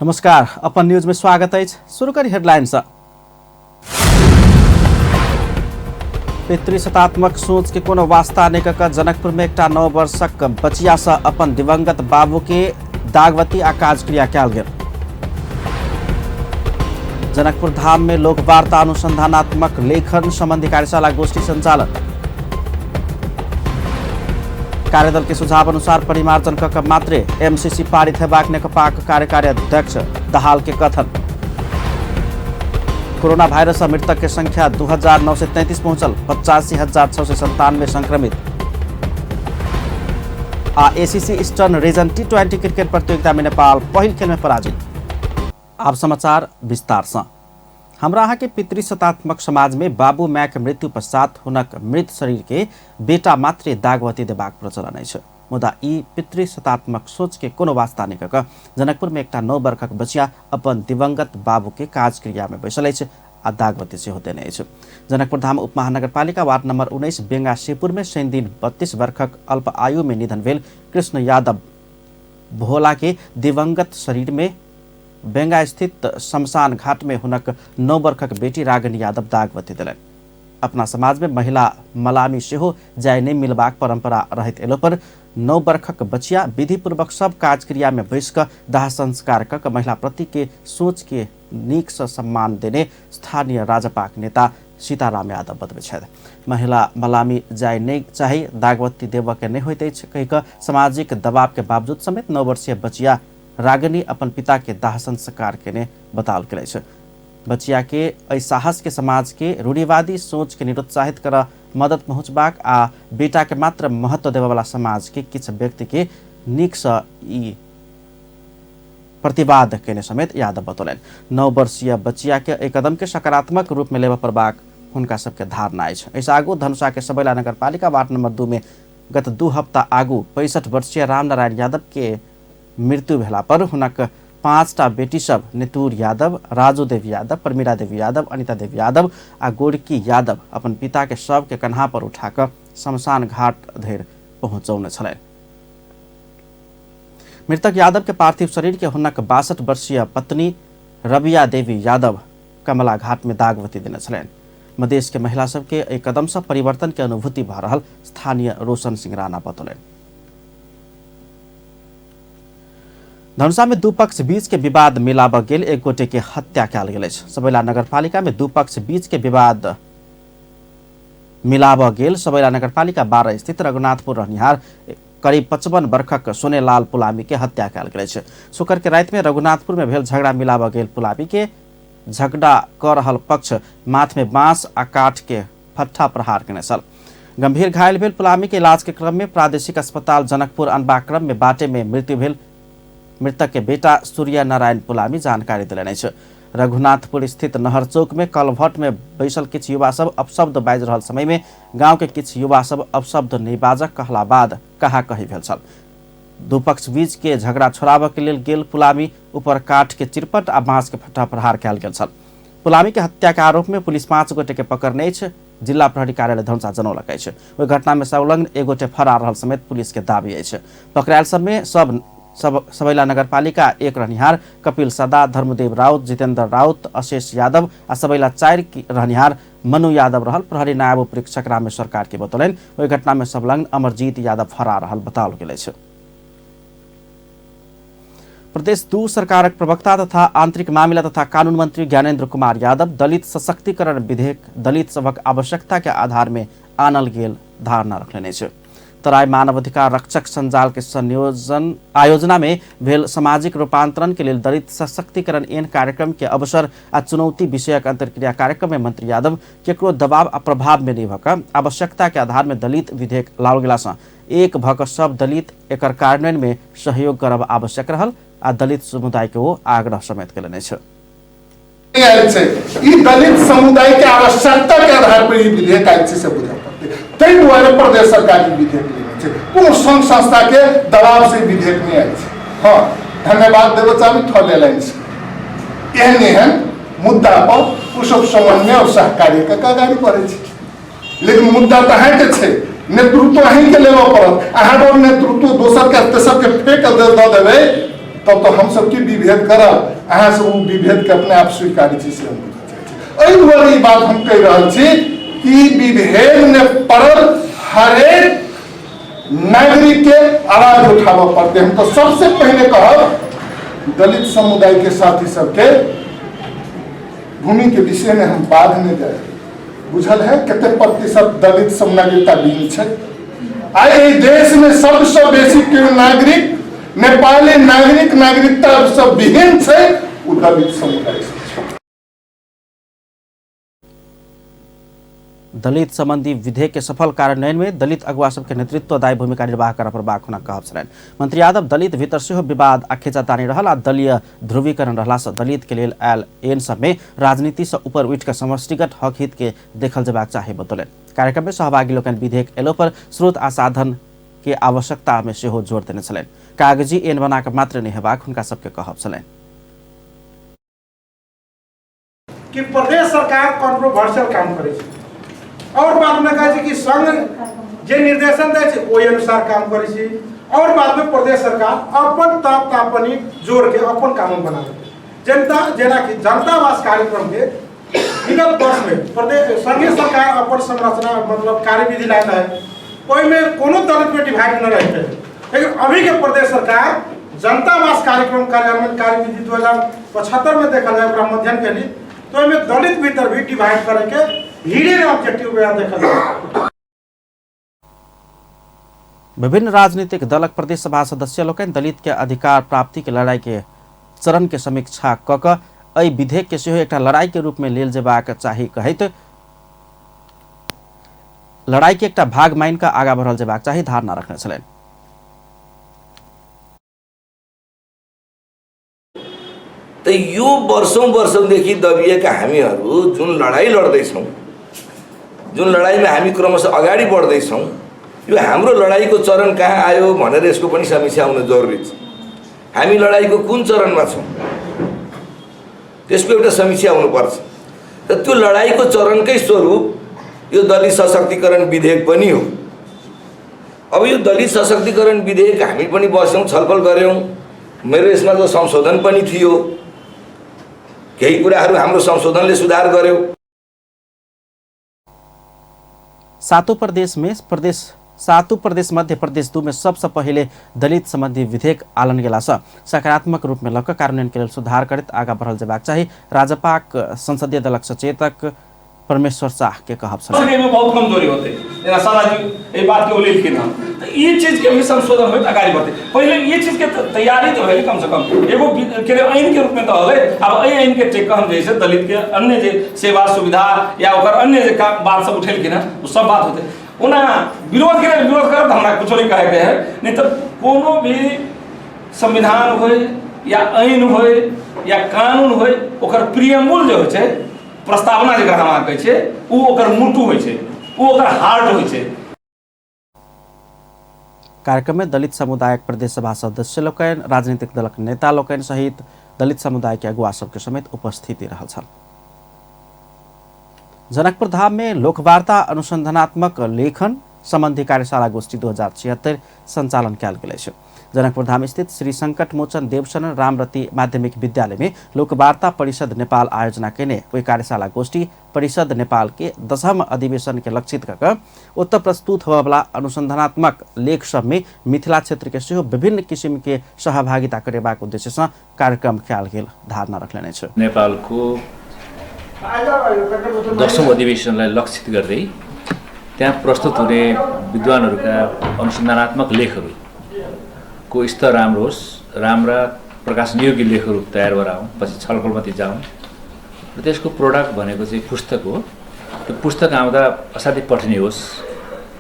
नमस्कार, अपन न्यूज में स्वागत है। शुरू करी हेडलाइंस। पितृसत्तात्मक सोच के कोनो वास्ता ने कक जनकपुर में एक 9 वर्षक बचिया से अपन दिवंगत बाबू के दागवती आ काज क्रिया कयल गेल। जनकपुर धाम में लोक वार्ता अनुसंधानात्मक लेखन संबंधी कार्यशाला गोष्ठी संचालन। कार्यदल के सुझाव अनुसार परिमार्जन कक मात्रे एमसीसी पारित हेबाक नेकपा कार्यकारी अध्यक्ष दाहाल के कथन। कोरोना वायरस से मृतक के संख्या 2933 पहुंचल, 85,697 संक्रमित। ACC eastern region T20 cricket प्रतियोगिता में नेपाल पहिल खेल में पराजित। अब समाचार विस्तार से। हमरा यहाँ के पितृसत्तात्मक समाज में बाबू माय के मृत्यु पश्चात हुनक मृत शरीर के बेटा मात्रे दागवती देबाक प्रचलन है। मुदा ई पितृसत्तात्मक सोच के कोनो वास्ता नहीं कक जनकपुर में एक 9 वर्षक बचिया अपन दिवंगत बाबू के काज क्रिया में बैसल है आ दागवती से होते नहीं। जनकपुर धाम उपमहानगरपालिका वार्ड नंबर 19 बेंगा शिवपुर में शनि दिन 32 वर्षक अल्प आयु में निधन भेल कृष्ण यादव भोला के दिवंगत शरीर में बेंगा स्थित शमशान घाट में हुनक 9 वर्षक बेटी रागिनी यादव दागवती दिलन। अपना समाज में महिला मलामी से हो जाय नहीं मिलबाक परंपरा रहित एलो पर 9 वर्षक बचिया विधि पूर्वक सब काज क्रिया में बैस कर दाह संस्कार कर महिला प्रति के सोच के नीक से सम्मान देने स्थानीय राजपाक नेता सीताराम यादव बतबे। महिला मलामी जाय नहीं चाहे दागवती देव के नहीं होते कह सामाजिक दबाव के बावजूद समेत 9 वर्षीय बचिया रागिनी अपन पिता के दाह संस्कार के ने बताल के बचिया के साहस के समाज के रूढ़िवादी सोच के निरुत्साहित कर मदद पहुँचबाक आ बेटा के मात्र महत्व देवे वाला समाज के किछ व्यक्ति के नीक से ई प्रतिवाद केने समेत यादव बतौलन। 9 वर्षीय बचिया के एक कदम के सकारात्मक रूप में लेवा पड़बाक हुनका सबके धारणा है। ऐसा आगू धनुषा के सबैला नगरपालिका वार्ड नंबर 2 में गत 2 हफ्ता आगू 65 वर्षीय रामनारायण यादव के मृत्यु भेला पर हुनक 5टा बेटी सब नेतुर यादव, राजू देवी यादव, परमीरा देवी यादव, अनिता देवी यादव आ गोड़की यादव अपन पिता के शव के कन्हा पर उठाकर शमशान घाट धरि पहुंचौने छलै। मृतक यादव के पार्थिव शरीर के हुनक 62 वर्षीय पत्नी रबिया देवी यादव कमला घाट में दागवती देने छलैन। मधेश के महिला सब के एक कदम से परिवर्तन के अनुभूति भ रहल स्थानीय रोशन सिंह राणा बतौलन। धनुषा में 2 पक्ष बीच के विवाद मिलाब गेल एक गोटे के हत्या कयल गेल। सबैला नगरपालिका में 2 पक्ष बीच के विवाद मिलाब गेल सबैला नगरपालिका 12 स्थित रघुनाथपुर रहनिहार करीब 55 वर्षक सोनेलाल पुलामी के हत्या कयल गेल। शुक्र के रात में रघुनाथपुर में भेल झगड़ा मिलाब गेल पुलामी के झगड़ा कर रहल पक्ष माथ में बांस आ काठ के फट्ठा प्रहार केने छल। गंभीर घायल भेल पुलामी के इलाज के क्रम में प्रादेशिक अस्पताल जनकपुर अनबाक क्रम में बाटे में मृत्यु भेल। मृतक के बेटा सूर्य नारायण पुलामी जानकारी दिलैन अछि। रघुनाथपुर स्थित नहर चौक में कलभट में बैसल किछ युवा सब अपशब्द बाजि रहल समय में गांव के किछ युवा सब अपशब्द नहीं बाजक कहला बाद कहा कही भेल छल। 2 पक्ष बीच के झगड़ा छोड़ाबऽ के लेल गेल पुलामी ऊपर काठ के चिरपट आ बांस के फट्टा प्रहार कयल गेल छल। पुलामी के हत्या के आरोप में पुलिस 5 गोटे के पकड़ने अछि। जिला प्रहरी कार्यालय धनुषा जनौलक अछि। ओहि घटना में संलग्न 1 गोटे फरार रहल समेत पुलिस के दाबी अछि। पकड़ायल सब में सबैला नगरपालिका 1 रहनिहार कपिल सदा, धर्मदेव राउत, जितेंद्र राउत, अशेष यादव आ सबैला 4 रहनिहार मनु यादव रहल। प्रहरी नायब उपरीक्षक रामेश्वर कार्की बतौलन। ओहि घटना में संलग्न अमरजीत यादव फरार रहल बताओल गेल अछि। प्रदेश 2 सरकारक प्रवक्ता तथा आंतरिक मामिला तथा कानून मंत्री ज्ञानेन्द्र कुमार यादव दलित सशक्तिकरण विधेयक दलित सबक आवश्यकता के आधार में आनल गेल धारणा रखने अछि। तराई मानवाधिकार रक्षक संजाल के आयोजना में भेल सामाजिक रूपांतरण के लिए दलित सशक्तिकरण एन कार्यक्रम के अवसर आ चुनौती विषयक अंतर्क्रिया कार्यक्रम में मंत्री यादव केकरो दबाव आ प्रभाव में नहीं भक आवश्यकता के आधार में दलित विधेयक लाओल गेला सँ एक भक सब दलित एकर कार्यान्वयन में सहयोग करब आवश्यक रहल आ दलित समुदाय के वो आग्रह समेत केलनि अछि। दलित समुदाय के आवश्यकता के आधार पर विधेयक आयल से बुझा पड़ते ताहि दुआरे प्रदेश सरकार विधेयक कोनो संघ संस्था के दबाव से विधेयक नहीं आयल। हाँ, धन्यवाद देव चाहू थले लाइन एहन मुद्दा पर कुशल समन्वय और सहकार्य के अगाडि बढ़े छै। लेकिन मुद्दा तो अहाँ के छै, नेतृत्व अहीं के लेबऽ पड़त। अहाँ नेतृत्व दोसर के तेसर के फेंक दे देबै तब तो हम सबके विभेद करब, अहाँ से वो विभेद के अपने आप स्वीकारी छी से हम एहि दुआरे ई बात हम कहि रहल छी कि विभेद में पड़ल हरेक नागरिक के आवाज उठाबऽ पड़ते। हम तो सबसे पहले कहब दलित समुदाय के साथी सबके भूमि के विषय में हम बाद में जाए। बुझल है कते प्रतिशत दलित सब नागरिकता विहीन छै? आइ देश में सबसे बेसी के नागरिक नेपाली नागरिक नागरिकता सब विहीन छै, उ दलित समुदाय छै। दलित संबंधी विधेयक के सफल कार्यान्वयन में दलित अगुवा सबके नेतृत्वदायी भूमिका निर्वाह कर पर खुना कहब छलनि। मंत्री यादव दलित भीतर से विवाद आ खींचातानी रहल आ दलीय ध्रुवीकरण रहला से दलित के लेल आयल एन सब में राजनीति से ऊपर उठ कर समष्टिगत हक हित के देखल जबाक चाहे बतौलनि। कार्यक्रम में सहभागी लोकनि विधेयक एलो पर स्रोत आ साधन के आवश्यकता में सेहो जोर देने छलनि। कागजी एन बना के मात्र नहीं हेबाक हुनका सबके कहब छलनि कि प्रदेश सरकार कंट्रोवर्शियल काम करे छै और बाद में कहे कि संघ जे निर्देशन दे छै ओहि अनुसार काम करे छै और बाद में प्रदेश सरकार अपन ताप तापनी जोड़ के अपन कानून बनावे। जनता जेना कि जनतावास कार्यक्रम के विगत वर्ष में प्रदेश संघीय सरकार अपन संरचना मतलब कार्यविधि लाए है, ओहि में कोनो दलित में डिवाइड न रहते। लेकिन अभी के प्रदेश सरकार जनतावास कार्यक्रम कार्यान्वयन कार्यविधि 2075 में देखल जाए ओकरा मध्यम के लिए, तो ओहि में दलित भीतर भी डिवाइड करे के हिडन ऑब्जेक्टिव बयान देखल जाए। विभिन्न राजनीतिक दलक प्रदेश सभा सदस्य लोकनि दलित के अधिकार प्राप्ति के लड़ाई के चरण के समीक्षा क क एहि विधेयक के सेहो एकटा लड़ाई के रूप में लेल जेबाक चाही कहैत लड़ाई के एकटा भाग माइन का आगा बढ़ल जेबाक चाही धारणा रखने छलनि। तो यो वर्षौंदेखि दबिएका हामीहरू जुन लडाईँ लड्दैछौँ, जुन लडाईँमा हामी क्रमशः अगाडि बढ्दैछौँ, यो हाम्रो लडाईँको चरण कहाँ आयो भनेर यसको पनि समीक्षा हुन जरुरी छ। हामी लडाईँको कुन चरणमा छौँ त्यसको एउटा समीक्षा हुनुपर्छ र त्यो लडाईँको चरणकै स्वरूप यो दलित सशक्तिकरण विधेयक पनि हो। अब यो दलित सशक्तिकरण विधेयक हामी पनि बस्यौँ, छलफल गऱ्यौँ, मेरो यसमा त संशोधन पनि थियो, केही कुराहरू हाम्रो संशोधनले सुधार गर्यो। सातों प्रदेश मध्य प्रदेश 2 में सबसे पहले दलित संबंधी विधेयक आलन गेला से सकारात्मक रूप में लक कार्यान्वयन के लिए सुधार करत आगा बढ़ल जेबाक चाही राजपाक संसदीय दलक सचेतक परमेश्वर शाह के कहब छल। में बहुत कमजोरी होते जेना साला जी ए बात के उल्लेख किना तो ये चीज के भी संशोधन होत आगे बढ़ते। पहले ये चीज के तैयारी तो है कम से कम एगो के आइन के रूप में तो होले। अब ए आइन के चेक हम जैसे दलित के अन्य जे सेवा सुविधा या ओकर अन्य जे बात सब उठेल किना वो सब बात होते उना विरोध कर हमरा कुछ नहीं कहे के है। नहीं तो कोनो भी संविधान होय या आइन होय या कानून होय ओकर प्रियम्बुल जो होय छै प्रस्तावना जकरा हम कहै छै उ ओकर मुटु होय छै, उ ओकर हार्ट होय छै। कार्यक्रम में दलित समुदायक प्रदेश सभा सदस्य लोकनि राजनीतिक दलक नेता लोकनि सहित दलित समुदाय के अगुवा सबके समेत उपस्थिति रहल छल। जनकपुर धाम में लोकवार्ता अनुसंधानात्मक लेखन संबंधी कार्यशाला गोष्ठी 2076 संचालन कयल गेल छै। जनकपुर धाम स्थित श्री संकट मोचन देवशरण रामरती माध्यमिक विद्यालय में लोकवार्ता परिषद नेपाल आयोजना केने कोई कार्यशाला गोष्ठी परिषद नेपाल के 10वीं अधिवेशन के लक्षित कर उत्तर प्रस्तुत होने वाला अनुसंधानात्मक लेख सब में मिथिला क्षेत्र के सेहो विभिन्न किसिम के सहभागिता करेबाक उद्देश्य से कार्यक्रम कयल गेल धारणा रखले छ। नेपाल को 10औं अधिवेशनलाई लक्षित गर्दै त्यहाँ प्रस्तुत हुने विद्वानहरूका अनुसन्धानात्मक लेखहरू को स्तर राम्रो होस्, राम्रा प्रकाशन योग्य लेखहरू तयार गराउँ, पछि छलफलमाथि जाउँ र त्यसको प्रोडक्ट भनेको चाहिँ पुस्तक हो। त्यो पुस्तक आउँदा असाध्यै पठनीय होस्,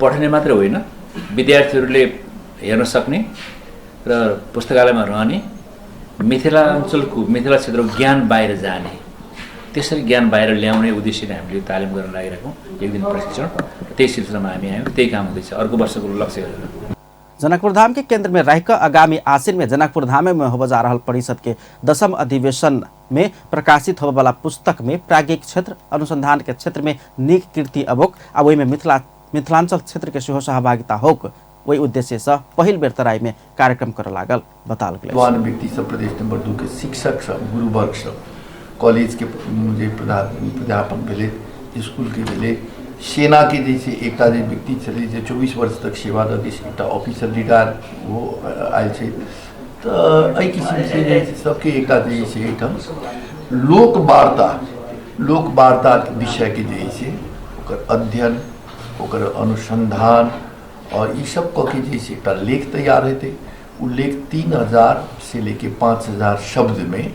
पठ्ने मात्रै होइन विद्यार्थीहरूले हेर्न सक्ने र पुस्तकालयमा रहने, मिथिलाञ्चलको मिथिला क्षेत्रको ज्ञान बाहिर जाने, त्यसरी ज्ञान बाहिर ल्याउने उद्देश्यले हामीले तालिम गर्न लागिरहेको एक दिन प्रशिक्षण त्यही सिलसिलामा हामी आयौँ। त्यही काम हुँदैछ अर्को वर्षको लक्ष्य गरेर। जनकपुर धाम के केंद्र में रहकर आगामी आसिन में जनकपुर धाम में हो जा रहा परिषद के 10वीं अधिवेशन में प्रकाशित होने वाला पुस्तक में प्राज्ञिक क्षेत्र अनुसंधान के क्षेत्र में नीक कीर्ति अबोक आ वही में मिथिलांचल क्षेत्र के सेहो सहभागिता होक वही उद्देश्य से पहिल बेर तराई में कार्यक्रम कर लागल बताल गेल। विद्वान व्यक्ति सब प्रदेश नंबर 2 के शिक्षक सब गुरुवर्ग सब कॉलेज के मुझे प्राध्यापक भेले स्कूल के भेले सेना के जैसे एक व्यक्ति चले जो 24 वर्ष तक सेवा दे एक ऑफिसर रिटायर वो आयल छे तो एहि किस्म से सबके एक जैसे एकदम लोक वार्ता विषय के जैसे ओकर अध्ययन ओकर अनुसंधान और ये सब के जैसे एक लेख तैयार होते वो लेख 3000 से लेके 5000 शब्द में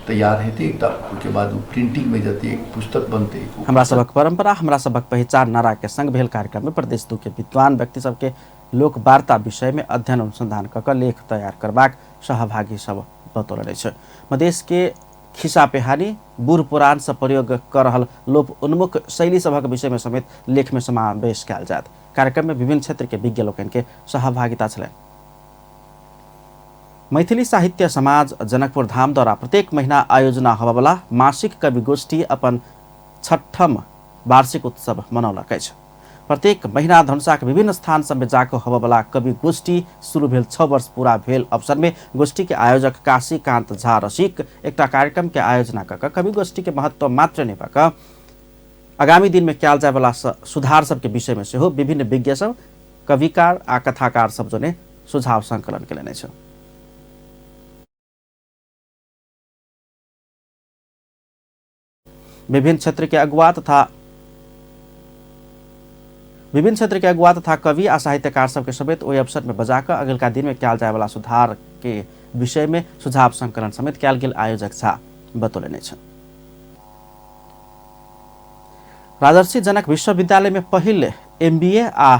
तैयार होते उसके बाद वो प्रिंटिंग में जाते एक पुस्तक बनते। हमरा सबक परंपरा हमरा सबक पहचान नारा के संग भेल कार्यक्रम में प्रदेश 2 के विद्वान व्यक्ति सबके लोक वार्ता विषय में अध्ययन अनुसंधान क लेख तैयार करबाक सहभागी सब बतौलने छ। मधेश के खिस्सा पेहानी बूढ़ पुराण से प्रयोग कर रहल लोप उन्मुख शैली सभक विषय में समेत लेख में समावेश कयल जात। कार्यक्रम में विभिन्न क्षेत्र के विज्ञ लोकन के सहभागिता छल। मैथिली साहित्य समाज जनकपुर धाम द्वारा प्रत्येक महीना आयोजना होबवला मासिक कवि गोष्ठी अपन 6ठम वार्षिक उत्सव मनौलक अछि। प्रत्येक महीना धनुषाक विभिन्न स्थान सब में जाकर होबवला कवि गोष्ठी शुरू भेल 6 वर्ष पूरा भेल अवसर में गोष्ठी के आयोजक काशीकांत झा रसिक एकटा कार्यक्रम के आयोजना कऽ कवि गोष्ठी के महत्व मात्र नै भऽ आगामी दिन में कयल जाय वाला सुधार सब के विषय में सेहो विभिन्न विज्ञ सब कविकार आ कथाकार सब जने सुझाव संकलन केलनि छ। विभिन्न क्षेत्र के अगुवा तथा कवि आ साहित्यकार सबके समेत ओहि अवसर में बजाकर अगिलका दिन में कयल जाय वाला सुधार के विषय में सुझाव संकलन समेत कयल गेल आयोजक झा बतौलनि छ। राजर्षि जनक विश्वविद्यालय में पहिल MBA आ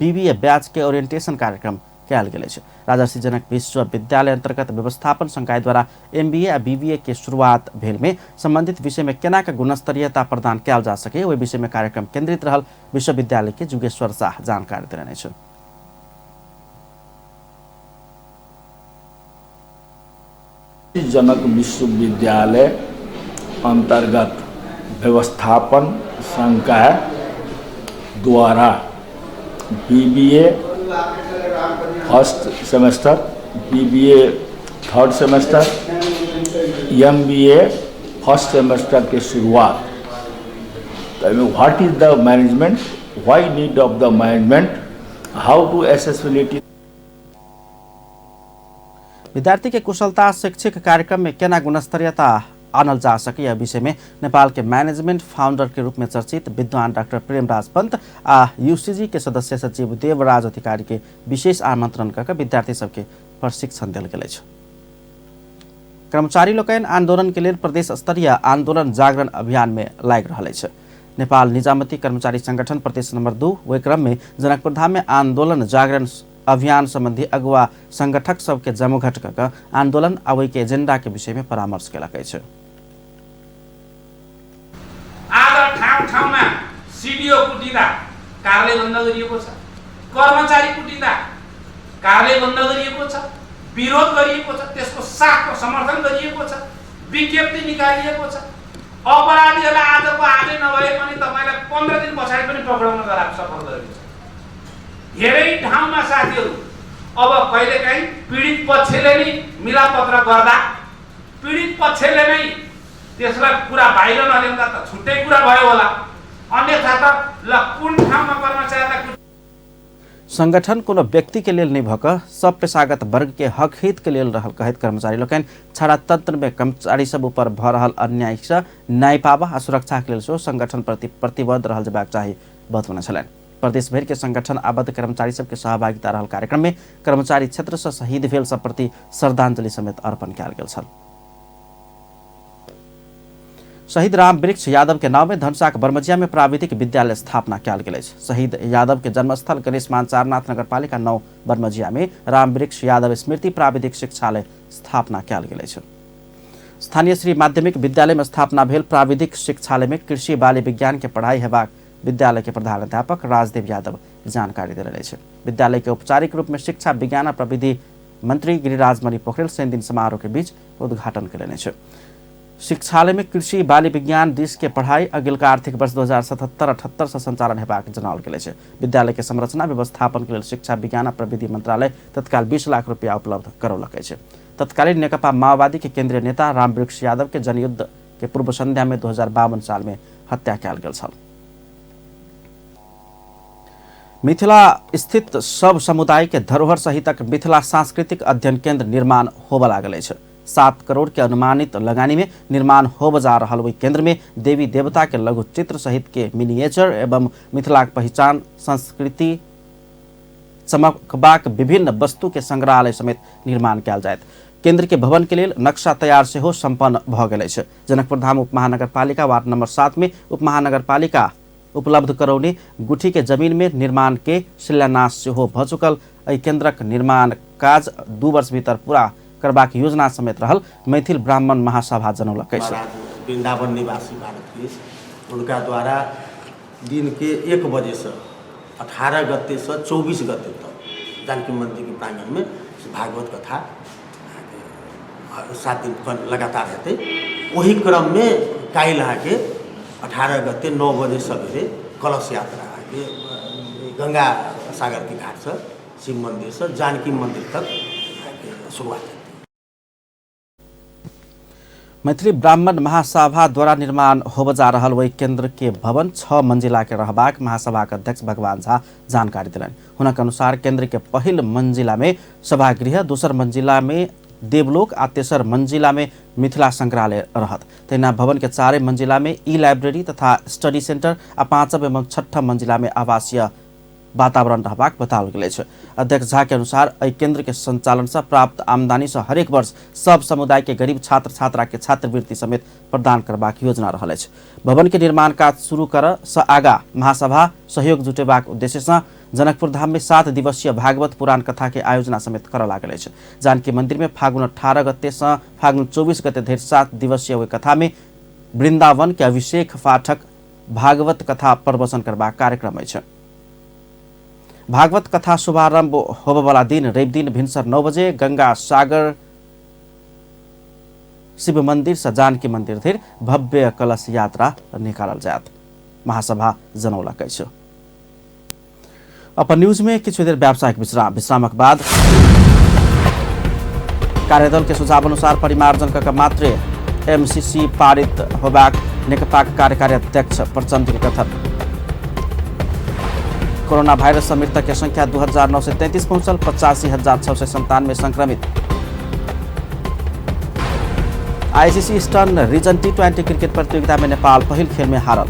BBA बैच के ओरिएंटेशन कार्यक्रम कयल गेल अछि। राजर्षि जनक विश्वविद्यालय अंतर्गत व्यवस्थापन संकाय द्वारा MBA आ BBA के शुरुआत भेल में संबंधित विषय में केना के गुणस्तरीयता प्रदान कयल जा सके ओहि विषय में कार्यक्रम केंद्रित रहल विश्वविद्यालय के जुगेश्वर शाह जानकारी देने छ। जनक विश्वविद्यालय अंतर्गत व्यवस्थापन संकाय द्वारा BBA first semester, BBA third semester, MBA first semester के शुरुआत। What is the management, why need of the management, how to accessibility. विद्यार्थी के कुशलता शैक्षिक कार्यक्रम में केना गुणस्तरीयता आनल जा सके यह विषय में नेपाल के मैनेजमेंट फाउंडर के रूप में चर्चित विद्वान डॉक्टर प्रेमराज पंत आ UCG के सदस्य सचिव देवराज अधिकारी के विशेष आमंत्रण कर विद्यार्थी सबके प्रशिक्षण दिल गेल अछि। कर्मचारी लोकनि आंदोलन के लिए प्रदेश स्तरीय आंदोलन जागरण अभियान में लागि रहल अछि। नेपाल निजामती कर्मचारी संगठन प्रदेश नंबर 2 ओहि क्रम में जनकपुर धाम में आंदोलन जागरण अभियान संबंधी अगुवा संगठक सबके जमघट कऽ आंदोलन आ ओहि के एजेंडा के विषय में परामर्श केलक अछि। आज ठाउँमा CDO कुटिँदा कार्यालय बन्द गरिएको छ, कर्मचारी कुटिँदा कार्यालय बन्द गरिएको छ, विरोध गरिएको छ, त्यसको साथको समर्थन गरिएको छ, विज्ञप्ति निकालिएको छ। अपराधीहरूलाई आजको आजै नभए पनि तपाईलाई 15 दिन पछाडि पनि पक्राउन सफल गरेको छ। धेरै ठाउँमा साथीहरू अब कहिलेकाहीँ पीडित पक्षले नै मिलापत्र गर्दा पीडित पक्षले नै त्यसलाई कुरा बाहिर नल्याउँदा त छुट्टै कुरा भयो होला, अन्यथा त ल कुन ठाउँमा कर्मचारीलाई संगठन कोनो व्यक्ति के लेल नहीं भक सब पेशागत वर्ग के हक हित के लेल रहल कहत कर्मचारी लोकनि छाड़ा तंत्र में कर्मचारी सब ऊपर भ रहल अन्याय से न्याय पावा आ सुरक्षा के लेल सो संगठन प्रति प्रतिबद्ध रहल जबाक चाही बतौने छलनि। प्रदेश भर के संगठन आबद्ध कर्मचारी सबके सहभागिता रहल कार्यक्रम में कर्मचारी क्षेत्र से शहीद भेल सब प्रति श्रद्धांजलि समेत अर्पण कयल गेल छल। शहीद राम वृक्ष यादव के नाम में धनुषाक बरमजिया में प्राविधिक विद्यालय स्थापना कयल गेल अछि। शहीद यादव के जन्मस्थल गणेश मान चारनाथ नगरपालिका 9 बरमजिया में राम वृक्ष यादव स्मृति प्राविधिक शिक्षालय स्थापना कयल गेल अछि। स्थानीय श्री माध्यमिक विद्यालय में स्थापना भेल प्राविधिक शिक्षालय में कृषि बाली विज्ञान के पढ़ाई हेबाक विद्यालय के प्रधानाध्यापक राजदेव यादव जानकारी देले अछि। विद्यालय के औपचारिक रूप में शिक्षा विज्ञान और प्रविधि मंत्री गिरिराज मणि पोखरेल 3 दिन समारोह के बीच उद्घाटन कयलनि अछि। शिक्षालय में कृषि बाली विज्ञान दिश के पढ़ाई अगिलका आर्थिक वर्ष 2077-78 से संचालन हेबाक जनाओल गेल छै। विद्यालय के संरचना व्यवस्थापन के लेल शिक्षा विज्ञान आ प्रविधि मंत्रालय तत्काल 20 लाख रुपया उपलब्ध करौलक छै। तत्कालीन नेकपा माओवादी के केंद्रीय नेता रामवृक्ष यादव के जनयुद्ध के पूर्व संध्या में 2052 साल में हत्या कयल गेल छल। मिथिला स्थित सब समुदाय के धरोहर सहितक मिथिला सांस्कृतिक अध्ययन केंद्र निर्माण होबे लागल छै। 7 करोड़ के अनुमानित लगानी में निर्माण होब जा रहल ओहि केंद्र में देवी देवता के लघु चित्र सहित के मिनिएचर एवं मिथिलाक पहचान संस्कृति चमकबाक विभिन्न वस्तु के संग्रहालय समेत निर्माण कयल जायत। केंद्र के भवन के लिए नक्शा तैयार से हो संपन्न भ गेल छै। जनकपुर धाम उपमहानगरपालिका वार्ड नंबर 7 में उपमहानगरपालिका उपलब्ध करौने गुठी के जमीन में निर्माण के शिलान्यास से हो भ चुकल। एहि केंद्रक निर्माण काज 2 वर्ष भीतर पूरा करबाक योजना समेत रहल मैथिल ब्राह्मण महासभा जनौलक छै। वृंदावन निवासी भारत उनका द्वारा दिन के 1 बजे से 18 गते से 24 गते तक जानकी मंदिर के प्रांगण में भागवत कथा 7 दिन लगातार रहते। वही क्रम में काल्हि के 18 गते 9 बजे सवेरे कलश यात्रा के गंगा सागर के घाट से शिव मंदिर से जानकी मंदिर तक शुरुआत है। मैथिली ब्राह्मण महासभा द्वारा निर्माण होब जा रहल वही केंद्र के भवन 6 मंजिला के रहबाक महासभा के अध्यक्ष भगवान झा जानकारी दिलन। हुनक अनुसार केंद्र के पहिल मंजिला में सभागृह, दोसर मंजिला में देवलोक आ तेसर मंजिला में मिथिला संग्रहालय रहत। तहिना भवन के 4 मंजिला में ई लाइब्रेरी तथा स्टडी सेंटर आ 5 एवं 6 मंजिला में आवासीय वातावरण रहबाक बताओल गेल छै। अध्यक्ष झा के अनुसार एहि केंद्र के संचालन से प्राप्त आमदनी से हरेक वर्ष सब समुदाय के गरीब छात्र छात्रा के छात्रवृत्ति समेत प्रदान करबाक योजना रहल छै। भवन के निर्माण काज शुरू कर से आगा महासभा सहयोग जुटेबाक उद्देश्य से जनकपुर धाम में 7 दिवसीय भागवत पुराण कथा के आयोजना समेत कर लागल छै। जानकी मंदिर में फागुन 18 गते से फागुन 24 गते धरि 7 दिवसीय ओहि कथा में वृंदावन के अभिषेक पाठक भागवत कथा प्रवचन करबाक कार्यक्रम छै। भागवत कथा शुभारंभ होबे वाला दिन रवि दिन भिनसर 9 बजे गंगा सागर शिव मंदिर से जानकी मंदिर धरि भव्य कलश यात्रा निकालल जायत, महासभा जनौलक अछि। अपन न्यूज में किछु देर व्यावसायिक विश्रामक बाद कार्यदल के सुझाव अनुसार परिमार्जन क मात्रे एमसीसी पारित होबाक नेकपा कार्यकारी अध्यक्ष प्रचण्ड के कथन। कोरोना वायरस से मृतक की संख्या 2933 पहुंचल, 85,697 संक्रमित। ICC eastern region T20 cricket प्रतियोगिता में नेपाल पहिल खेल में हारल।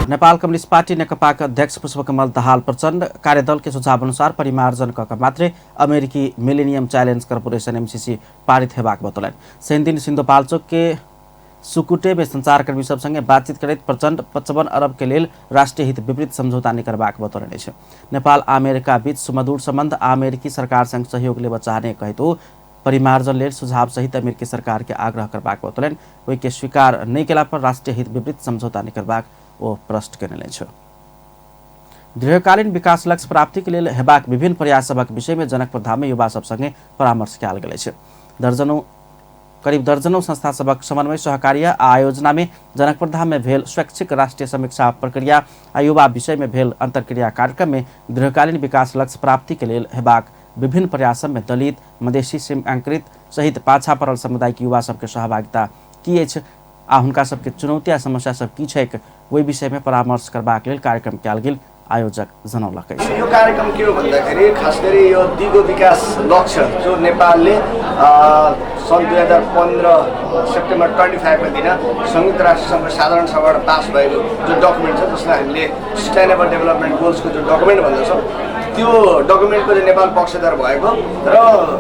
नेपाल कम्युनिस्ट पार्टी नेकपा के अध्यक्ष पुष्पकमल दाहाल प्रचण्ड कार्यदल के सुझाव अनुसार परिमार्जन क मात्रे अमेरिकी मिलेनियम चैलेंज कर्पोरेशन एमसीसी पारित हेबाक बतौलन। शनि दिन सिन्धुपाल्चोक के सुकुटे में संचारकर्मी सब संगे बातचीत करैत प्रचण्ड 55 अरब के लेल राष्ट्रीय हित विपरीत समझौता नहीं करबाक बतौलनि छै। नेपाल अमेरिका बीच सुमधुर संबंध अमेरिकी सरकार संग सहयोग लेब चाहने कहितो परिमार्जन लेल सुझाव सहित अमेरिकी सरकार के आग्रह करबाक बतौलनि। ओहि के स्वीकार नहीं केला पर राष्ट्रीय हित विपरीत समझौता नहीं करबाक ओ प्रश्न कयने छै। दीर्घकालीन विकास लक्ष्य प्राप्ति के लेल हेबाक विभिन्न प्रयास सभक विषय में जनकपुर धाम में युवा सब संगे परामर्श कयल गेल छै। करीब दर्जनों संस्था सबक समन्वय सहकार्य आयोजना में जनकपुर धाम में भेल स्वैच्छिक राष्ट्रीय समीक्षा प्रक्रिया आ युवा विषय में भेल अंतरक्रिया कार्यक्रम में दीर्घकालीन विकास लक्ष्य प्राप्ति के लेल हेबाक विभिन्न प्रयास में दलित, मधेसी, सीमांकृत सहित पाछा पड़ल समुदाय के युवा सबके सहभागिता की अछि आ हुनका सबके चुनौती आ समस्या सब की छैक ओहि विषय में परामर्श करबाक लेल कार्यक्रम कयल गेल, आयोजक जनौलक अछि। यो कार्यक्रम के हो भन्दाखेरि खास गरी यो दिगो विकास लक्ष्य जो नेपालले सन् 2015 सेप्टेम्बर 25 दिन संयुक्त राष्ट्र संघ साधारण सभाबाट पास भएको जो डकुमेन्ट छ जसलाई हामीले सस्टेनेबल डेभलपमेन्ट गोल्सको जो डकुमेन्ट भन्दछौँ त्यो डकुमेन्टको चाहिँ नेपाल पक्षधर भएको र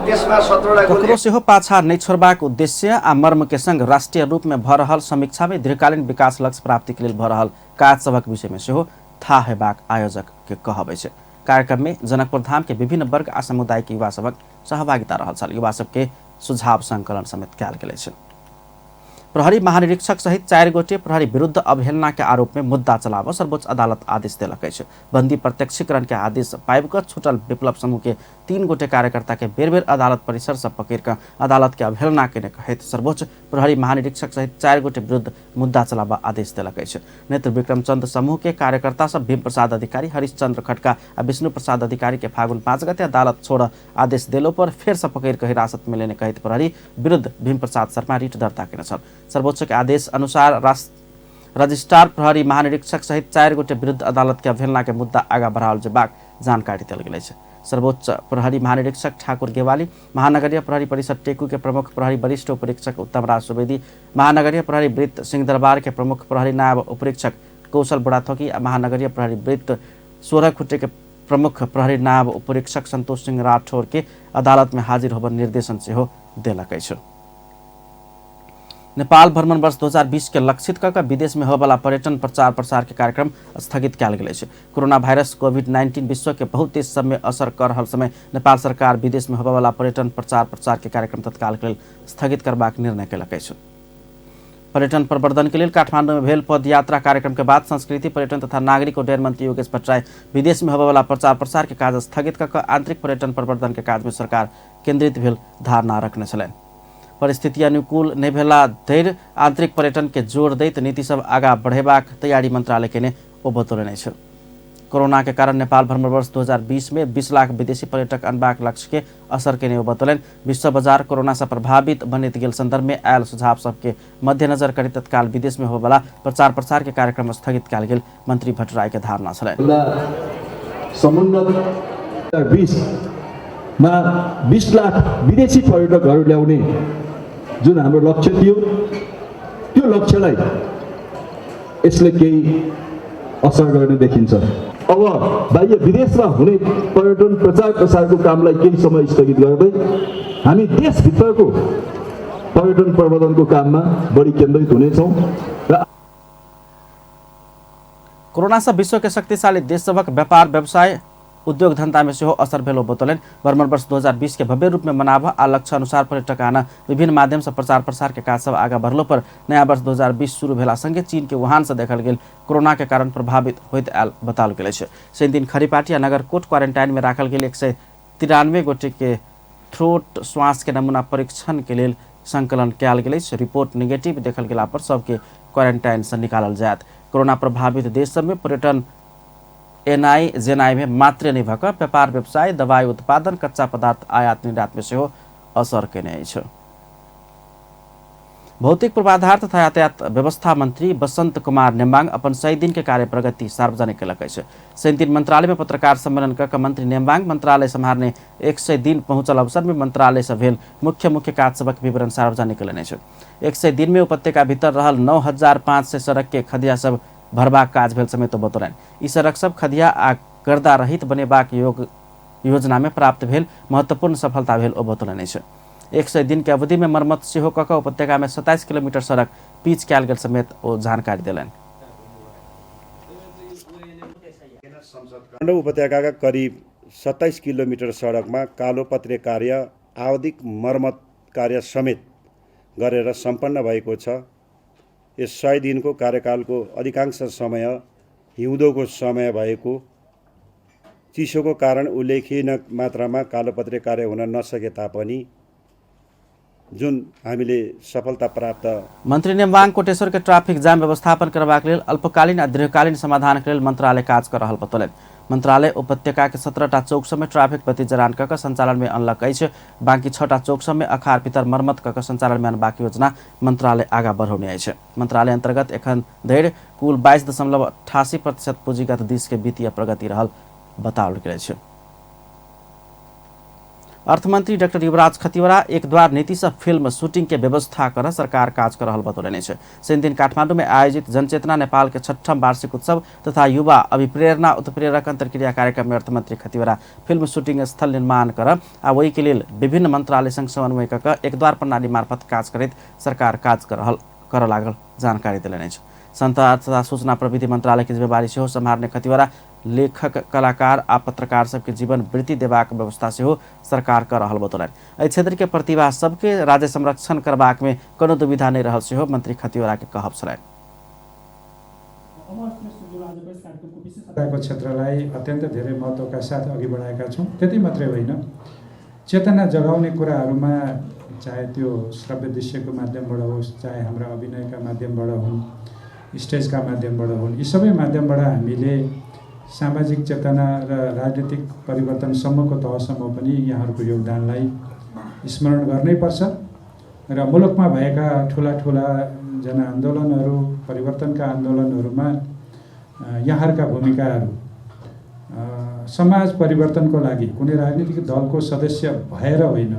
त्यसमा 17 ककरो सेहो पाछा नै छोड्बाक उद्देश्य आ मर्म के संग राष्ट्रिय रूप में भ रहल समीक्षा में दीर्घकालीन विकास लक्ष्य प्राप्ति के लेल भ रहल काज सभक विषय में सेहो था हेबाक आयोजक के कहब छै। कार्यक्रम में जनकपुर धाम के विभिन्न वर्ग आ समुदाय के युवा सबक सहभागिता रहल छल। युवा सबके सुझाव संकलन समेत कयल गेल छै। प्रहरी महानिरीक्षक सहित 4 गोटे प्रहरी विरुद्ध अवहेलना के आरोप में मुद्दा चलाव सर्वोच्च अदालत आदेश दिलक अछि। बंदी प्रत्यक्षीकरण के आदेश पाइब छूटल विप्लव समूह के 3 गोटे कार्यकर्ता के बेर बेर अदालत परिसर से पकड़ कर अदालत के अवहेलना के कहत सर्वोच्च प्रहरी महानिरीक्षक सहित 4 गोटे विरुद्ध मुद्दा चलाव आदेश दिलक अछि। नेत्र विक्रमचंद समूह के कार्यकर्ता सब भीम प्रसाद अधिकारी, हरिश्चंद्र खटका और विष्णु प्रसाद अधिकारी के फागुन 5 गते अदालत छोड़ आदेश दिलो पर फिर से पकड़ कर हिरासत में लेने कहत प्रहरी विरुद्ध भीम प्रसाद शर्मा रिट दर्ता किन छन्। सर्वोच्च के आदेश अनुसार रजिस्ट्रार प्रहरी महानिरीक्षक सहित 4 गोटे विरुद्ध अदालत के अवहेलना के मुद्दा आगा बढ़ाओल जेबाक जानकारी देल गेल अछि। सर्वोच्च प्रहरी महानिरीक्षक ठाकुर गेवाली, महानगरीय प्रहरी परिषद टेकू के प्रमुख प्रहरी वरिष्ठ उपरीक्षक उत्तम राज सुवेदी, महानगरीय प्रहरी वृत्त सिंहदरबार के प्रमुख प्रहरी नायब उपरीक्षक कौशल बुढ़ाथोकी, महानगरीय प्रहरी वृत्त 16 खुट्टे के प्रमुख प्रहरी नायब उपरीक्षक संतोष सिंह राठौर के अदालत में हाजिर होकर निर्देशन सेहो देलक अछि। नेपाल भ्रमण वर्ष 2020 के लक्षित कर विदेश में होबला पर्यटन प्रचार प्रसार के कार्यक्रम स्थगित कयल गेल अछि। कोरोना वायरस कोविड-19 विश्व के बहुत देश सब में असर कर रहल समय नेपाल सरकार विदेश में होबला पर्यटन प्रचार प्रसार के कार्यक्रम तत्काल के लेल स्थगित करबाक निर्णय केलक अछि। पर्यटन प्रवर्धन के लिए काठमांडू में भेल पदयात्रा कार्यक्रम के बाद संस्कृति पर्यटन तथा नागरिक उड्डयन मंत्री योगेश भट्टराई विदेश में होबला प्रचार प्रसार के काज स्थगित कर आंतरिक पर्यटन प्रवर्धन के काज में सरकार केंद्रित भेल धारणा रखने छलनि। परिस्थिति अनुकूल नहीं भेला धैर्य आंतरिक पर्यटन के जोर दैत नीति सब आगा बढ़ेबाक तैयारी मंत्रालय के ने ओ बतौलनि अछि। कोरोना के कारण नेपाल भ्रमण वर्ष 2020 में 20 लाख विदेशी पर्यटक अनबाक लक्ष्य के असर के ने ओ बतौलनि। विश्व बाजार कोरोना से प्रभावित बनैत गेल संदर्भ में आयल सुझाव सबके मद्देनजर करी तत्काल विदेश में होबला प्रचार प्रसार के कार्यक्रम स्थगित कयल गेल मंत्री भट्टराई के धारणा छलनि। 20 लाख विदेशी पर्यटकहरू ल्याउने जुन हाम्रो लक्ष्य थियो त्यो लक्ष्यलाई यसले केही असर गर्ने देखिन्छ। अब बाह्य विदेशमा हुने पर्यटन प्रचार प्रसारको कामलाई केही समय स्थगित गर्दै हामी देशभित्रको पर्यटन प्रवर्धनको काममा बढी केन्द्रित हुनेछौँ। कोरोना से विश्व के शक्तिशाली देश सबक व्यापार व्यवसाय उद्योग धंधा में सेहो असर भेलो बतौलनि। भ्रमण वर्ष 2020 के भव्य रूप में मनाव आ लक्ष्य अनुसार पर्यटक आना विभिन्न माध्यम से प्रचार प्रसार के काज सब आगा बढ़लो पर नया वर्ष 2020 शुरू भेला संगे चीन के वुहान से देखल गेल कोरोना के कारण प्रभावित होइत आयल बताओल गेल अछि। से दिन खरीपाटी आ नगरकोट क्वारेंटाइन में राखल गेल 193 गोटे के थ्रोट श्वास के नमूना परीक्षण के लेल संकलन कयल गेल अछि। रिपोर्ट नेगेटिव देखल गेला पर सबके क्वारेंटाइन से निकालल जायत। कोरोना प्रभावित देश सब में पर्यटन एनआई जेनआई में मात्र नहीं भक व्यापार व्यवसाय दवाई उत्पादन कच्चा पदार्थ आयात निर्यात में सेहो असर केने अछि। भौतिक पूर्वाधार तथा यातायात व्यवस्था मंत्री बसंत कुमार नेम्बाङ अपन 100 दिन के कार्य प्रगति सार्वजनिक केलक अछि। 100 दिन मंत्रालय में पत्रकार सम्मेलन कर मंत्री नेम्बाङ मंत्रालय संभालने 100 दिन पहुंचल अवसर में मंत्रालय से भेल मुख्य काज सबक विवरण सार्वजनिक केलनि अछि। 100 दिन में उपत्यका भीतर रहल 9500 सड़क के खदिया सब भरबाक काज भेल समेत बतौलनि। ई सड़क सब खदिया आ गर्दा रहित बनेबाक योजना में प्राप्त भेल महत्वपूर्ण सफलता भेल ओ बतौलनि अछि। 100 दिन के अवधि में मरम्मत सेहो कऽ कऽ उपत्यका में 27 किलोमीटर सड़क पिच कयल गेल समेत ओ जानकारी देलनि। काठमाडौँ उपत्यका करीब 27 किलोमीटर सडकमा कालोपत्रे कार्य आवधिक मर्मत कार्य समेत गरेर सम्पन्न भएको छ। यस 100 दिनको कार्यकालको अधिकांश समय हिउँदोको समय भएको चिसोको कारण उल्लेखनीय मात्रामा कालोपत्रे कार्य हुन नसके तापनि जुन हामीले सफलता प्राप्त। मंत्री नेम्बाङ कोटेश्वर के ट्राफिक जाम व्यवस्थापन करबाक लेल अल्पकालीन आ दीर्घकालीन समाधान के लेल मंत्रालय काज कर रहल बतौलनि। मंत्रालय उपत्यका के 17टा चौक सब में ट्राफिक बत्ती जरान कऽ संचालन में अनलक अछि। बाकी 6टा चौक सब में अखार भीतर मरम्मत कऽ संचालन में अनबाक योजना मंत्रालय आगा बढ़ौने अछि। मंत्रालय अंतर्गत एखन धरि कुल 22.88% पूंजीगत दिश के वित्तीय प्रगति रहल बताओल गेल अछि। अर्थमंत्री डॉक्टर युवराज खतिवड़ा एक द्वार नीति से फिल्म शूटिंग के व्यवस्था कर सरकार काज कर रहल बतौलनि अछि। से दिन काठमांडू में आयोजित जनचेतना नेपाल के 6ठम वार्षिक उत्सव तथा युवा अभिप्रेरणा उत्प्रेरक अंतरक्रिया कार्यक्रम में अर्थमंत्री खतिवड़ा फिल्म शूटिंग स्थल निर्माण कर आ वही के लेल विभिन्न मंत्रालय संग समन्वय कऽ एक द्वार प्रणाली मार्फत काज करैत सरकार काज कर लागल जानकारी देलनि अछि। संचार तथा सूचना प्रविधि मन्त्रालय की जिम्मेवारी से सम्हार्ने खतिवरा लेखक कलाकार आ पत्रकार सबके जीवन वृत्ति देबाक व्यवस्था से सरकार कर रहल बतौलन। एहि क्षेत्र के प्रतिभा सबके राज्य संरक्षण करबाक में कोनो दुविधा नहीं रहल से मंत्री खतिवरा के कहब छलैन। क्षेत्रलाई अत्यन्त धेरै महत्त्वका साथ अघि बढाएका छौँ। त्यति मात्रै होइन, चेतना जगाउने कुराहरूमा चाहे त्यो श्रव्य दृश्यको माध्यमबाट होस्, चाहे हाम्रा अभिनयका माध्यमबाट हुन्, स्टेजका माध्यमबाट हुन्, यी सबै माध्यमबाट हामीले सामाजिक चेतना र राजनीतिक परिवर्तनसम्मको तहसम्म पनि यहाँहरूको योगदानलाई स्मरण गर्नैपर्छ र मुलुकमा भएका ठुला ठुला जनआन्दोलनहरू, परिवर्तनका आन्दोलनहरूमा यहाँहरूका भूमिकाहरू समाज परिवर्तनको लागि कुनै राजनीतिक दलको सदस्य भएर होइन,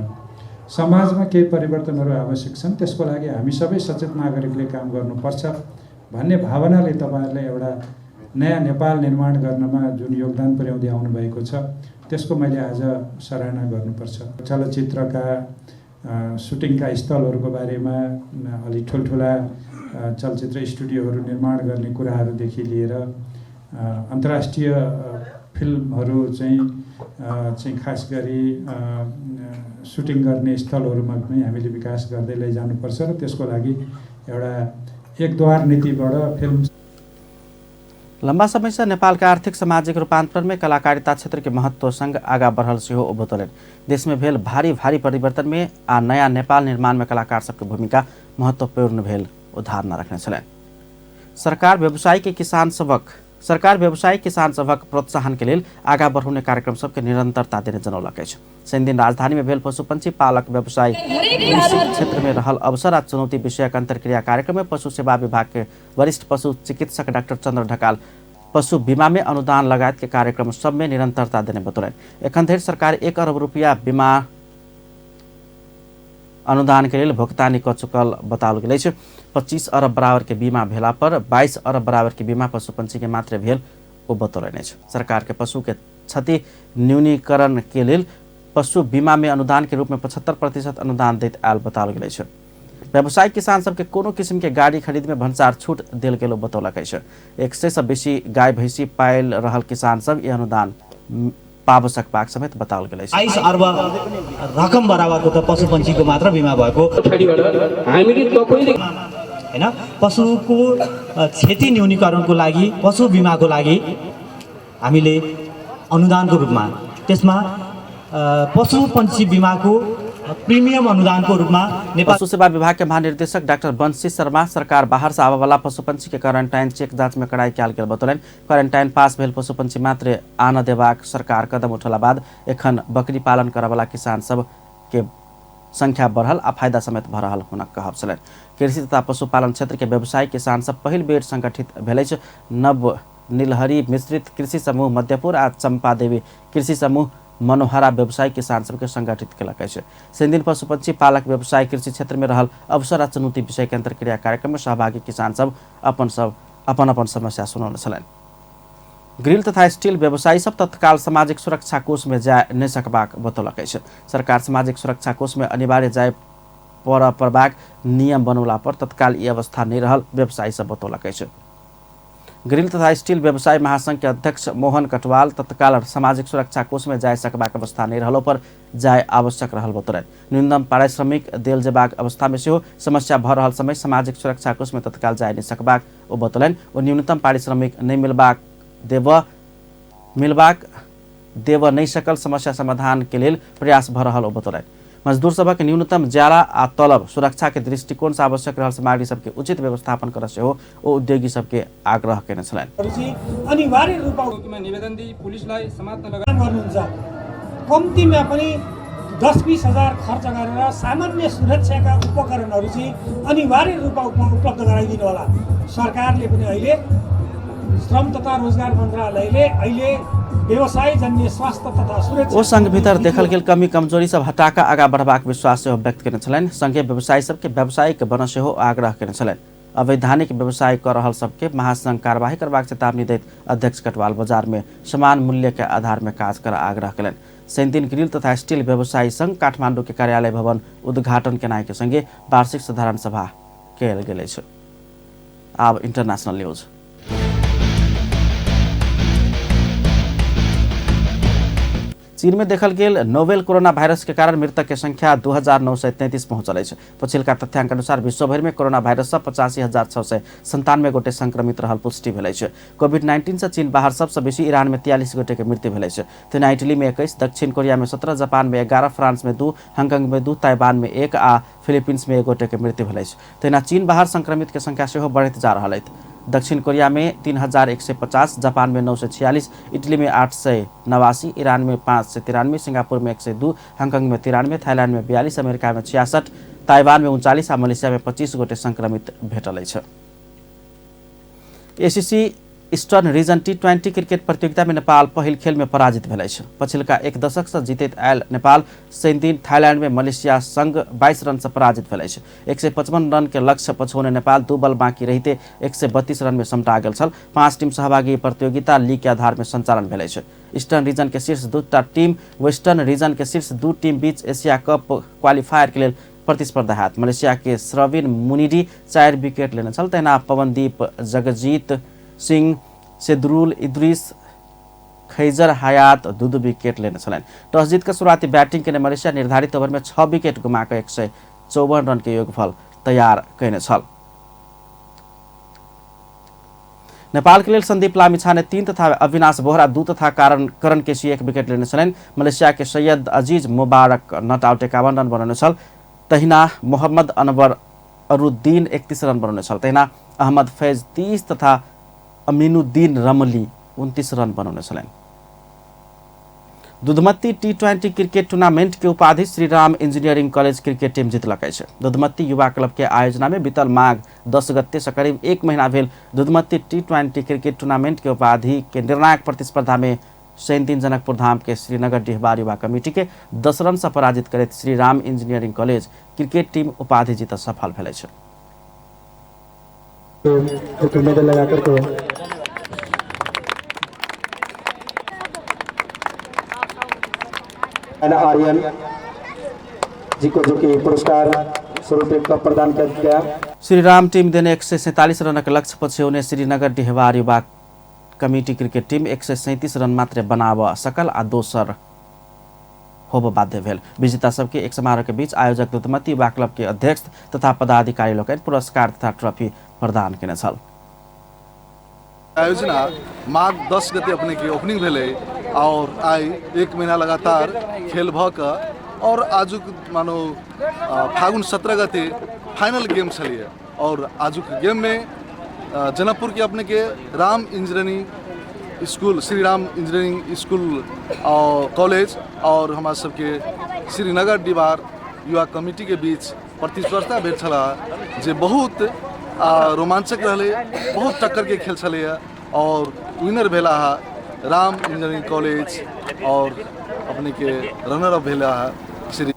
समाजमा केही परिवर्तनहरू आवश्यक छन्, त्यसको लागि हामी सबै सचेत नागरिकले काम गर्नुपर्छ भन्ने भावनाले तपाईँहरूले एउटा नयाँ नेपाल निर्माण गर्नमा जुन योगदान पुर्याउँदै आउनुभएको छ त्यसको मैले आज सराहना गर्नुपर्छ। चलचित्रका सुटिङका स्थलहरूको बारेमा अलि ठुल्ठुला चलचित्र स्टुडियोहरू निर्माण गर्ने कुराहरूदेखि लिएर अन्तर्राष्ट्रिय फिल्महरू चाहिँ खास गरी सुटिङ गर्ने स्थलहरूमा पनि हामीले विकास गर्दै लैजानुपर्छ र त्यसको लागि एउटा एकद्वार नीतिबाट फिल्म। लंबा समय से नेपाल का आर्थिक सामाजिक रूपांतरण में कलाकारिता क्षेत्र के महत्व संग आगा बढ़ल से बतौलन। देश में भेल भारी भारी परिवर्तन में आ नया नेपाल निर्माण में कलाकार सबके भूमिका महत्वपूर्ण भेल उदाहरण रखने छलैन। सरकार व्यवसायी किसान सबक प्रोत्साहन के लिए आगा बढ़ाने कार्यक्रम सबके निरंतरता देने जनौलक अछि। शनि दिन राजधानी में भेल पशुपंछी पालक व्यवसाय कृषि क्षेत्र में रहल अवसर आ चुनौती विषयक अंतरक्रिया कार्यक्रम में पशु सेवा विभाग के वरिष्ठ पशु चिकित्सक डाक्टर चंद्र ढकाल पशु बीमा में अनुदान लगायत के कार्यक्रम सब में निरंतरता देने बतौलन। एखन धरि सरकार 1 अरब रुपया बीमा अनुदान के लिए भुगतानी कर चुकल बताओल गेल अछि। 25 अरब बराबर के बीमा भेला पर 22 अरब बराबर के बीमा पशुपंछी के मात्र भेल ओ बतौलन अछि। सरकार के पशु के क्षति न्यूनीकरण के लिए पशु बीमा में अनुदान के रूप में 75% अनुदान दैत आयल बताओल गेल अछि। व्यवसायिक किसान सबके कोनो किस्म के गाड़ी खरीद में भंसार छूट देल गेल बतौलक अछि। 100 से बेसी गाय भैंसी पायल रहल किसान सब यह अनुदान पाब सकबाक समेत बताओल गेल अछि। 22 अर्ब रकम बराबरको त पशुपन्छीको मात्र बिमा भएको हामीले तपाईले हैन पशुको क्षति न्यूनीकरणको लागि पशु बिमाको लागि हामीले अनुदानको रूपमा त्यसमा पशुपन्छी बिमाको प्रीमियम अनुदान को रूप में पशु सेवा विभाग के महानिर्देशक डॉक्टर बंसी शर्मा सरकार बाहर से आवे वाला पशुपंछी के क्वारंटाइन चेक जांच में कड़ाई कैल गेल बतौलन। क्वारंटाइन पास भेल पशुपंछी मात्र आन देबाक सरकार कदम उठला बाद एखन बकरी पालन करे वाला किसान सब के संख्या बढ़ल आ फायदा समेत भ रहल हुनक कहब छलैन। कृषि तथा पशुपालन क्षेत्र के व्यवसायिक किसान सब पहिल बेर संगठित भेलै छ। नव नीलहरी मिश्रित कृषि समूह मध्यपुर आ चंपा देवी कृषि समूह मनोहरा व्यवसायिक किसान सबके संगठित केलक अछि। शनि दिन पशुपक्षी पालक व्यवसाय कृषि क्षेत्र में रहल अवसर आ चुनौती विषय के अंतरक्रिया कार्यक्रम में सहभागी किसान सब अपन समस्या सुनौने छलैन। ग्रिल तथा स्टील व्यवसायी सब तत्काल सामाजिक सुरक्षा कोष में जाय नहीं सकबाक बतौलक अछि। सरकार सामाजिक सुरक्षा कोष में अनिवार्य जाय पड़बाक नियम बनौला पर तत्काल ई अवस्था नहीं रहल व्यवसायी सब बतौलक अछि। ग्रिल तथा स्टील व्यवसाय महासंघ के अध्यक्ष मोहन कटवाल तत्काल सामाजिक सुरक्षा कोष में जाय सकबाक अवस्था नहीं रहलो पर जाय आवश्यक रहल बतौलन। न्यूनतम पारिश्रमिक देल जेबाक अवस्था में सेहो समस्या भ रहल समय सामाजिक सुरक्षा कोष में तत्काल जाय नहीं सकबाक ओ बतौलन। ओ न्यूनतम पारिश्रमिक नहीं मिलबाक देव नहीं सकल समस्या समाधान के लिए प्रयास भ रहल ओ बतौलन। मजदूर सबक न्यूनतम ज्याला आ तलब सुरक्षा के दृष्टिकोण से आवश्यक रहल सामग्री सबके उचित व्यवस्थापन कर से हो ओ उद्योगी सबके आग्रह केने छलैन। अनिवार्य रूपमा निवेदन दी पुलिसलाई समात्न लगान गर्नुहुन्छ। कम्तीमा पनि 10-20 हजार खर्च गरेर सामान्य सुरक्षाका उपकरणहरू चाहिँ अनिवार्य रूपमा उपलब्ध गराइदिनु होला। सरकारले पनि अहिले श्रम तथा रोजगार मन्त्रालयले अहिले व्यवसाय जन्य स्वास्थ्य तथा सुरक्षा ओ संघ भीतर देखल गेल कमी कमजोरी सब हटाका आगा बढ़बाक विश्वास सेहो व्यक्त केने छलैन। संघीय व्यवसायी सबके व्यावसायिक बन सेहो आग्रह केने छलैन। अवैधानिक व्यवसाय कर रहल सबके महासंघ कार्यवाही करबाक चेतावनी दैत अध्यक्ष कटवाल बाजार में समान मूल्य के आधार में काज कर आग्रह केलैन। शनि दिन ग्रिल तथा स्टील व्यवसायी संघ काठमाडौँ के कार्यालय भवन उद्घाटन केनाइ के संगे वार्षिक साधारण सभा कयल गेल अछि। अब इंटरनेशनल न्यूज। चीन में देखल गेल नोवेल कोरोना भाइरस के कारण मृतक के संख्या 2933 पहुंचल है। पछिल्का तथ्याङ्क अनुसार विश्वभर में कोरोना भाइरस से 85,697 गोटे संक्रमित रहल पुष्टि भेल है। कोभिड-19 से चीन बाहर सबसे बेसी ईरान में 43 गोटे के मृत्यु भेल है। तेना इटली में 21, दक्षिण कोरिया में 17, जापान में 11, फ्रांस में 2, हांगकांग में 2, ताइवान में 1 आ फिलिपिन्स में 1 गोटे के मृत्यु भेल है। तेना चीन बाहर संक्रमित के संख्या सेहो बढ़त जा रहा है। दक्षिण कोरिया में 3150, जापान में 946, इटली में 889, ईरान में 593, सिंगापुर में 102, हांगकांग में 93, थाईलैंड में 42, अमेरिका में 66, ताइवान में 39 आ मलेशिया में 25 गोटे संक्रमित भेटल है। ACC eastern region T20 cricket प्रतियोगिता में नेपाल पहिल खेल में पराजित भेल है। पछिल्का 1 दशक से जीतैत आयल नेपाल शनि दिन थाईलैंड में मलेशिया संग 22 रन से पराजित भेल है। 155 रन के लक्ष्य पछौने नेपाल 2 बल बाँकी रहिते 132 रन में समटा गेल छल। 5 टीम सहभागी प्रतियोगिता लीग के आधार में संचालन भेल है। ईस्टर्न रीजन के शीर्ष 2 टीम वेस्टर्न रीजन के शीर्ष 2 टीम बीच एशिया कप क्वालिफायर के लिए प्रतिस्पर्धा हैत। मलेशिया के श्रविन मुनिडी 4 विकेट लेने छल। तेना पवनदीप, जगजीत सिंह, सेदरुल इद्रिस, खैजर हयात 2 विकेट लेने छन्। टस जीत कर शुरुआती बैटिंग के मलेशिया निर्धारित ओवर में 6 विकेट गुमाकर 154 रन के योगफल तैयार कैने छल। नेपाल के लिए संदीप लामिछाने 3 तथा अविनाश बोहरा 2 तथा करण केसी 1 विकेट लेने छन्। मलेशिया के सैयद अजीज मुबारक नट आउट 51 रन बनाउने छल। तहिना मोहम्मद अनवर अरुद्दीन 31 रन बनाउने छल। तहिना अहमद फैज 30 तथा अमीनुद्दीन रमली 29 रन बनाउने छन्। दुधमती T20 क्रिकेट टूर्नामेंट के उपाधि Shri Ram engineering college cricket team जीतलक है। दुधमती युवा क्लब के आयोजना में बीतल माघ 10 गते से करीब 1 महीना भेल दुधमती T20 क्रिकेट टूर्नामेंट के उपाधि के निर्णायक प्रतिस्पर्धा में शनि दिन जनकपुर धाम के श्रीनगर डिहबार युवा कमेटी के 10 रन से पराजित करैत Shri Ram engineering college cricket team उपाधि जीत सफल भेल है। आर्यन जी को जो कि पुरस्कार स्वरूप कप प्रदान किया गया। श्री राम टीम देने 147 रन के लक्ष्य पछ्याउने श्रीनगर डिहबार युवा कमिटी क्रिकेट टीम 137 रन मात्र बनाब सकल आ दोसर होब बाध्य भेल। विजेता सबके एक समारोह के बीच आयोजक दुधमती युवा क्लब के अध्यक्ष तथा पदाधिकारी लोकनि पुरस्कार तथा ट्रॉफी प्रदान केने छल। आयोजना माघ 10 गते अपने की ओपनिंग भेले और आई 1 महीना लगातार खेल भक और आजुक मानो फागुन 17 गते फाइनल गेम छलिए और आजुक गेम में जनकपुर के अपने के Ram engineering school Shri Ram engineering school और कॉलेज और हमारे सबके श्रीनगर डिहबार युवा कमिटी के बीच प्रतिस्पर्धा भेल छला जे बहुत रोमांचक रहे, बहुत टक्कर के खेल चले और विनर भेला राम इंजीनियरिंग कॉलेज और अपने के रनर अप भेला श्री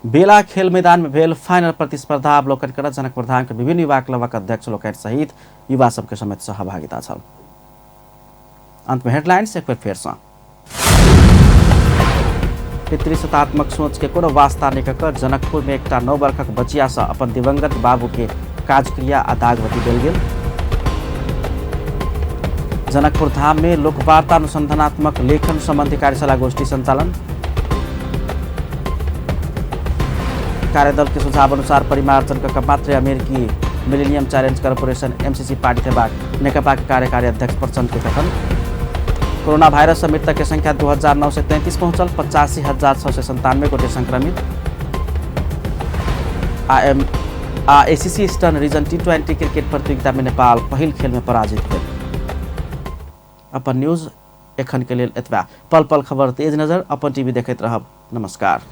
बेला खेल मैदान में भेल फाइनल प्रतिस्पर्धा अवलोकन कर जनकपुर धाम के विभिन्न युवा क्लबक अध्यक्ष लोकनि सहित युवा सबके समेत सहभागिता छल। अंत में हेडलाइंस एक बार फेर से। पितृसत्तात्मक सोच के कोनो वास्ता नहीं कर जनकपुर में एक 9 वर्षक बचिया से अपन दिवंगत बाबू के काजक्रिया आ दागवती देल गेल। जनकपुर धाम में लोकवार्ता अनुसंधानात्मक लेखन संबंधी कार्यशाला गोष्ठी संचालन। कार्यदल के सुझाव अनुसार परिमार्जन का मात्र अमेरिकी millennium challenge corporation MCC party थे नेकपा के कार्यकारी अध्यक्ष प्रचंड के कथन। कोरोना वायरस से मृतक की संख्या 2933 पहुंचल, 85,697 गोटे संक्रमित। ACC eastern region T20 cricket प्रतियोगिता में नेपाल पहिल खेल में पराजित भेल। अपन न्यूज एखन के लिए एतबा। पल पल खबर तेज नजर अपन टीवी देखैत रहब। नमस्कार।